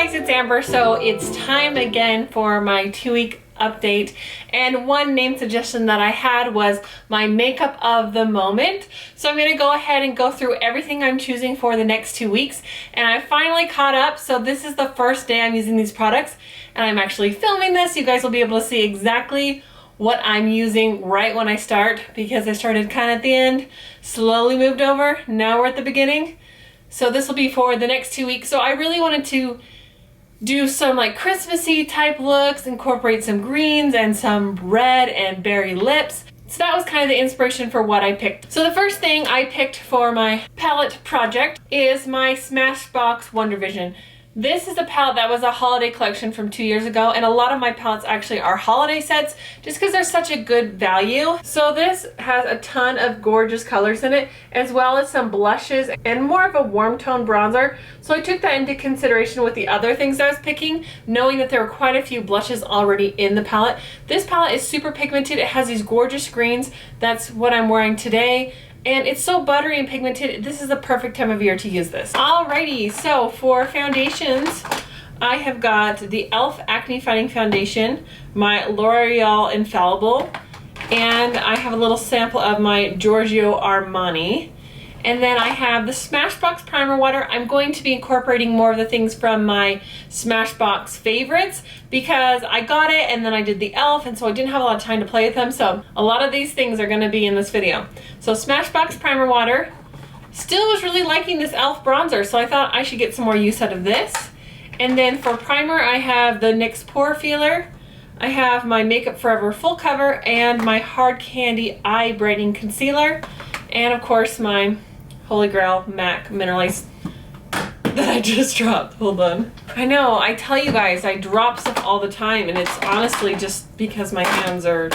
guys, it's Amber. So it's time again for my 2-week update, and one name suggestion that I had was my makeup of the moment. So I'm going to go ahead and go through everything I'm choosing for the next 2 weeks, and I finally caught up. So this is the first day I'm using these products, and I'm actually filming this. You guys will be able to see exactly what I'm using right when I start, because I started kind of at the end, slowly moved over, now we're at the beginning. So this will be for the next 2 weeks. So I really wanted to do some like Christmassy type looks, incorporate some greens and some red and berry lips. So that was kind of the inspiration for what I picked. So the first thing I picked for my palette project is my Smashbox Wonder Vision. This is a palette that was a holiday collection from 2 years ago, and a lot of my palettes actually are holiday sets just because they're such a good value. So this has a ton of gorgeous colors in it, as well as some blushes and more of a warm tone bronzer. So I took that into consideration with the other things I was picking, knowing that there were quite a few blushes already in the palette. This palette is super pigmented. It has these gorgeous greens. That's what I'm wearing today. And it's so buttery and pigmented. This is the perfect time of year to use this. Alrighty, so for foundations, I have got the e.l.f. Acne Fighting Foundation, my L'Oreal Infallible, and I have a little sample of my Giorgio Armani. And then I have the Smashbox Primer Water. I'm going to be incorporating more of the things from my Smashbox favorites because I got it and then I did the e.l.f. and so I didn't have a lot of time to play with them. So a lot of these things are going to be in this video. So Smashbox Primer Water. Still was really liking this e.l.f. bronzer, so I thought I should get some more use out of this. And then for primer, I have the NYX Pore Feeler. I have my Makeup Forever Full Cover and my Hard Candy Eye Brightening Concealer. And of course my Holy Grail MAC Mineralized that I just dropped. Hold on. I know, I tell you guys, I drop stuff all the time, and it's honestly just because my hands are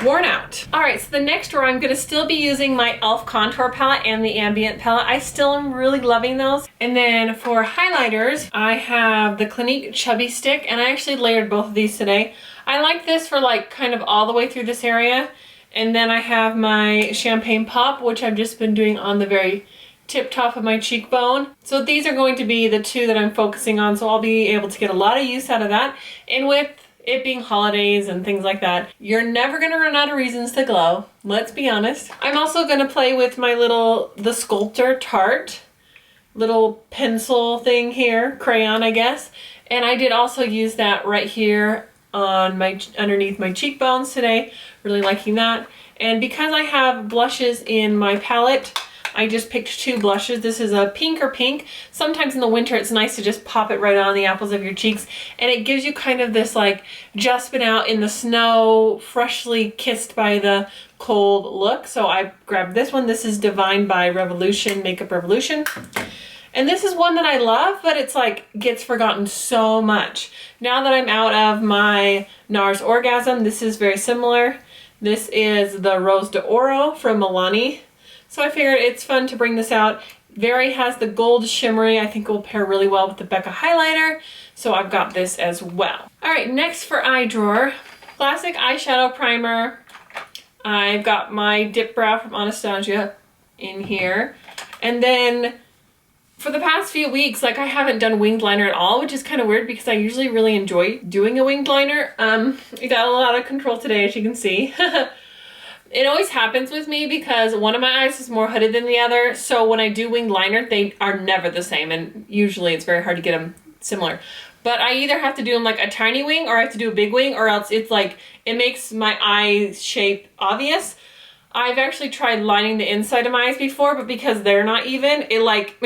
worn out. Alright, so the next row I'm going to still be using my e.l.f. Contour Palette and the Ambient Palette. I still am really loving those. And then for highlighters, I have the Clinique Chubby Stick, and I actually layered both of these today. I like this for like kind of all the way through this area. And then I have my Champagne Pop, which I've just been doing on the very tip top of my cheekbone. So these are going to be the two that I'm focusing on, so I'll be able to get a lot of use out of that. And with it being holidays and things like that, you're never gonna run out of reasons to glow. Let's be honest. I'm also gonna play with my the Sculptor Tarte little pencil thing here, crayon I guess. And I did also use that right here on underneath my cheekbones today. Really liking that. And because I have blushes in my palette, I just picked 2 blushes. This is a pink or pink. Sometimes in the winter it's nice to just pop it right on the apples of your cheeks, and it gives you kind of this like just been out in the snow, freshly kissed by the cold look. So I grabbed this one. This is Divine by Revolution, Makeup Revolution. And this is one that I love, but it's like gets forgotten so much. Now that I'm out of my NARS Orgasm, this is very similar. This is the Rose d'Oro from Milani. So I figured it's fun to bring this out. Very has the gold shimmery. I think it will pair really well with the Becca highlighter. So I've got this as well. All right, next for eye drawer, classic eyeshadow primer. I've got my Dip Brow from Anastasia in here. And then for the past few weeks, like I haven't done winged liner at all, which is kind of weird because I usually really enjoy doing a winged liner. It got a lot of control today, as you can see. It always happens with me because one of my eyes is more hooded than the other. So when I do winged liner, they are never the same. And usually it's very hard to get them similar. But I either have to do them like a tiny wing or I have to do a big wing, or else it's like, it makes my eye shape obvious. I've actually tried lining the inside of my eyes before, but because they're not even, it like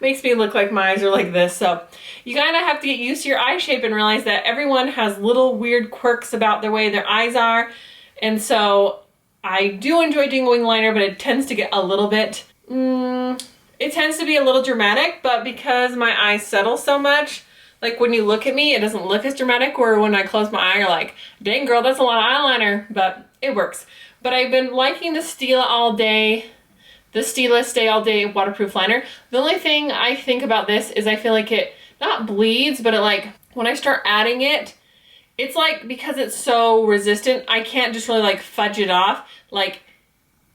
makes me look like my eyes are like this. So you kind of have to get used to your eye shape and realize that everyone has little weird quirks about the way their eyes are. And so I do enjoy doing a wing liner, but it tends to get a little bit, it tends to be a little dramatic, but because my eyes settle so much, like when you look at me, it doesn't look as dramatic, where when I close my eye, you're like, dang girl, that's a lot of eyeliner, but it works. But I've been liking the Stila All Day, the Stila Stay All Day waterproof liner. The only thing I think about this is I feel like it not bleeds, but it like, when I start adding it, it's like, because it's so resistant, I can't just really like fudge it off. Like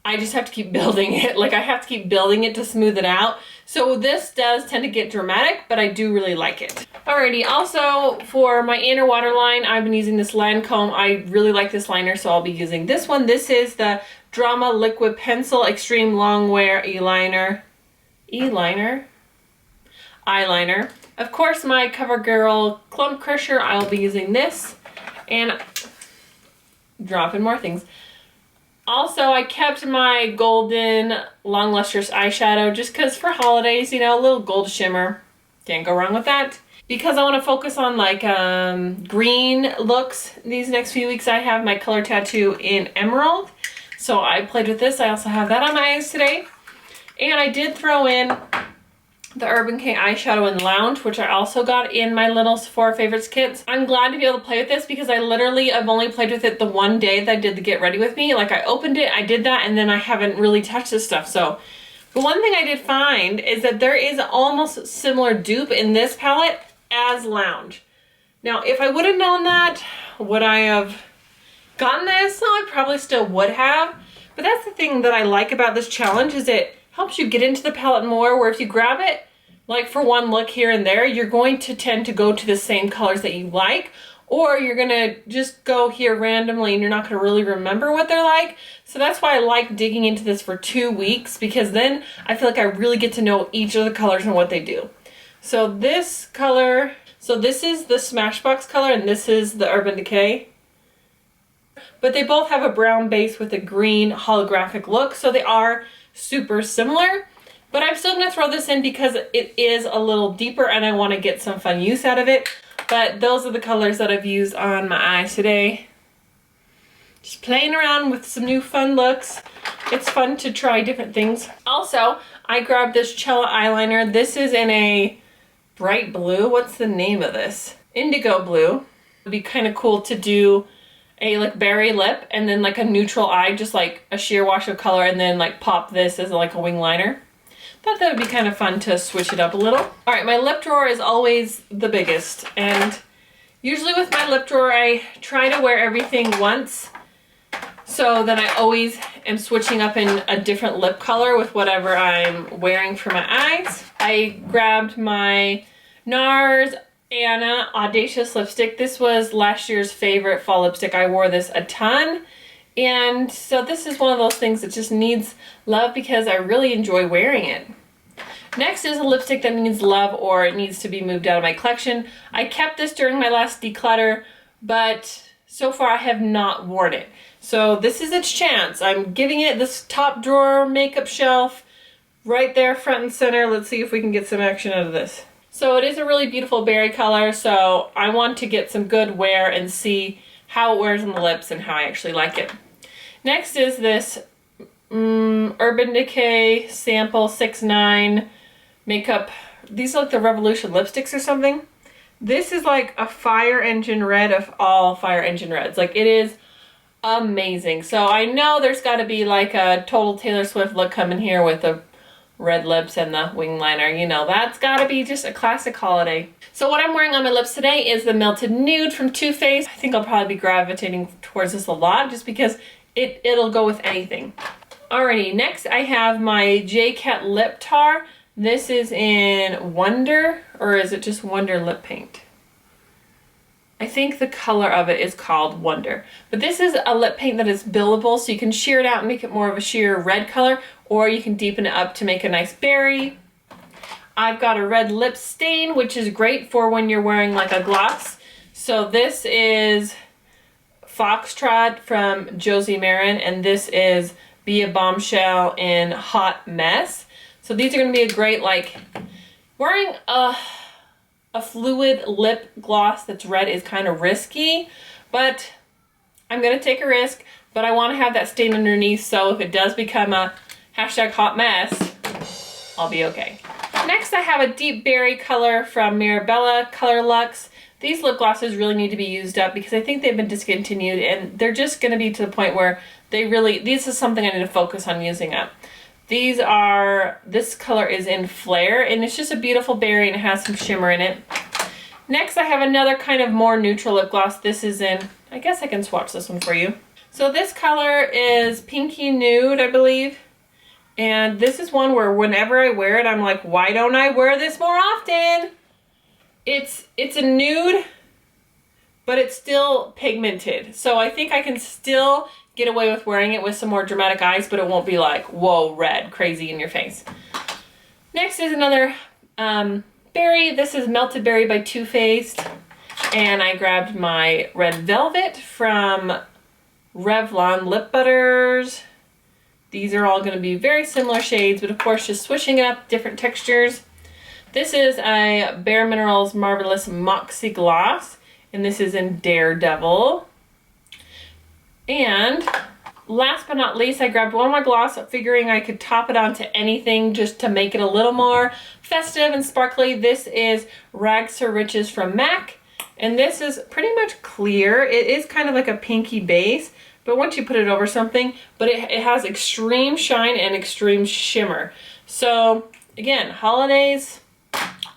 I just have to keep building it. Like I have to keep building it to smooth it out. So this does tend to get dramatic, but I do really like it. Alrighty, also for my inner waterline, I've been using this Lancome. I really like this liner, so I'll be using this one. This is the Drama Liquid Pencil Extreme Longwear eyeliner. Of course, my CoverGirl Clump Crusher, I'll be using this. And dropping more things. Also, I kept my golden long lustrous eyeshadow just because for holidays, you know, a little gold shimmer. Can't go wrong with that. Because I want to focus on like green looks these next few weeks, I have my color tattoo in emerald. So I played with this. I also have that on my eyes today. And I did throw in the Urban Decay eyeshadow in Lounge, which I also got in my little Sephora Favorites kits. I'm glad to be able to play with this because I literally have only played with it the one day that I did the Get Ready With Me. Like I opened it, I did that, and then I haven't really touched this stuff. So the one thing I did find is that there is almost similar dupe in this palette as Lounge. Now, if I would have known that, would I have gotten this? No, I probably still would have. But that's the thing that I like about this challenge is it helps you get into the palette more, where if you grab it, like for one look here and there, you're going to tend to go to the same colors that you like, or you're gonna just go here randomly and you're not gonna really remember what they're like. So that's why I like digging into this for 2 weeks, because then I feel like I really get to know each of the colors and what they do. So this color, so this is the Smashbox color and this is the Urban Decay. But they both have a brown base with a green holographic look, so they are super similar. But I'm still gonna throw this in because it is a little deeper and I wanna get some fun use out of it. But those are the colors that I've used on my eyes today. Just playing around with some new fun looks. It's fun to try different things. Also, I grabbed this Cella eyeliner. This is in a bright blue. What's the name of this? Indigo blue. It'd be kind of cool to do a like berry lip and then like a neutral eye, just like a sheer wash of color, and then like pop this as like a wing liner. Thought that would be kind of fun to switch it up a little. All right, my lip drawer is always the biggest, and usually with my lip drawer I try to wear everything once so that I always am switching up in a different lip color with whatever I'm wearing for my eyes. I grabbed my NARS Anna Audacious lipstick. This was last year's favorite fall lipstick. I wore this a ton. And so this is one of those things that just needs love because I really enjoy wearing it. Next is a lipstick that needs love or it needs to be moved out of my collection. I kept this during my last declutter, but so far I have not worn it. So this is its chance. I'm giving it this top drawer makeup shelf right there front and center. Let's see if we can get some action out of this. So it is a really beautiful berry color, so I want to get some good wear and see how it wears on the lips and how I actually like it. Next is this Urban Decay Sample 6'9" makeup. These are like the Revolution lipsticks or something. This is like a fire engine red of all fire engine reds. Like it is amazing. So I know there's got to be like a total Taylor Swift look coming here with the red lips and the wing liner. You know, that's got to be just a classic holiday. So what I'm wearing on my lips today is the Melted Nude from Too Faced. I think I'll probably be gravitating towards this a lot just because it'll go with anything. Alrighty, next I have my J-Cat Lip Tar. This is in Wonder, or is it just Wonder Lip Paint? I think the color of it is called Wonder. But this is a lip paint that is buildable, so you can shear it out and make it more of a sheer red color, or you can deepen it up to make a nice berry. I've got a red lip stain, which is great for when you're wearing like a gloss. So this is Foxtrot from Josie Marin, and this is Be a Bombshell in Hot Mess. So these are going to be a great, like, wearing a fluid lip gloss that's red is kind of risky, but I'm going to take a risk, but I want to have that stain underneath, so if it does become a hashtag hot mess, I'll be okay. Next I have a deep berry color from Mirabella Color Luxe. These lip glosses really need to be used up because I think they've been discontinued and they're just going to be to the point where this is something I need to focus on using up. This color is in Flare and it's just a beautiful berry and it has some shimmer in it. Next I have another kind of more neutral lip gloss. This is in, I guess I can swatch this one for you. So this color is Pinky Nude, I believe. And this is one where whenever I wear it, I'm like, why don't I wear this more often? It's a nude, but it's still pigmented. So I think I can still get away with wearing it with some more dramatic eyes, but it won't be like, whoa, red, crazy in your face. Next is another berry. This is Melted Berry by Too Faced. And I grabbed my Red Velvet from Revlon Lip Butters. These are all going to be very similar shades, but of course just switching it up, different textures. This is a Bare Minerals Marvelous Moxie Gloss, and this is in Daredevil. And last but not least, I grabbed one more gloss, figuring I could top it onto anything just to make it a little more festive and sparkly. This is Rags to Riches from MAC, and this is pretty much clear. It is kind of like a pinky base, but once you put it over something, but it has extreme shine and extreme shimmer. So again, holidays,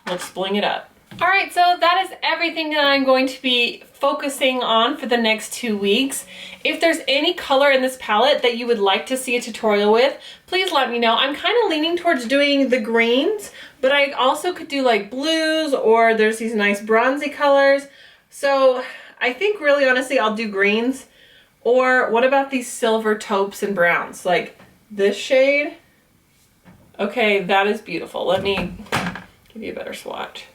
let's bling it up. All right, so that is everything that I'm going to be focusing on for the next 2 weeks. If there's any color in this palette that you would like to see a tutorial with, please let me know. I'm kind of leaning towards doing the greens, but I also could do like blues, or there's these nice bronzy colors. So I think really honestly I'll do greens. Or what about these silver taupes and browns? Like this shade. Okay, that is beautiful. Let me give you a better swatch.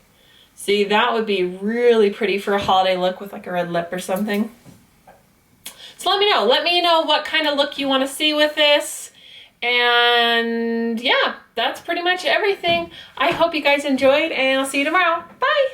See, that would be really pretty for a holiday look with like a red lip or something. So let me know. Let me know what kind of look you want to see with this. And yeah, that's pretty much everything. I hope you guys enjoyed, and I'll see you tomorrow. Bye!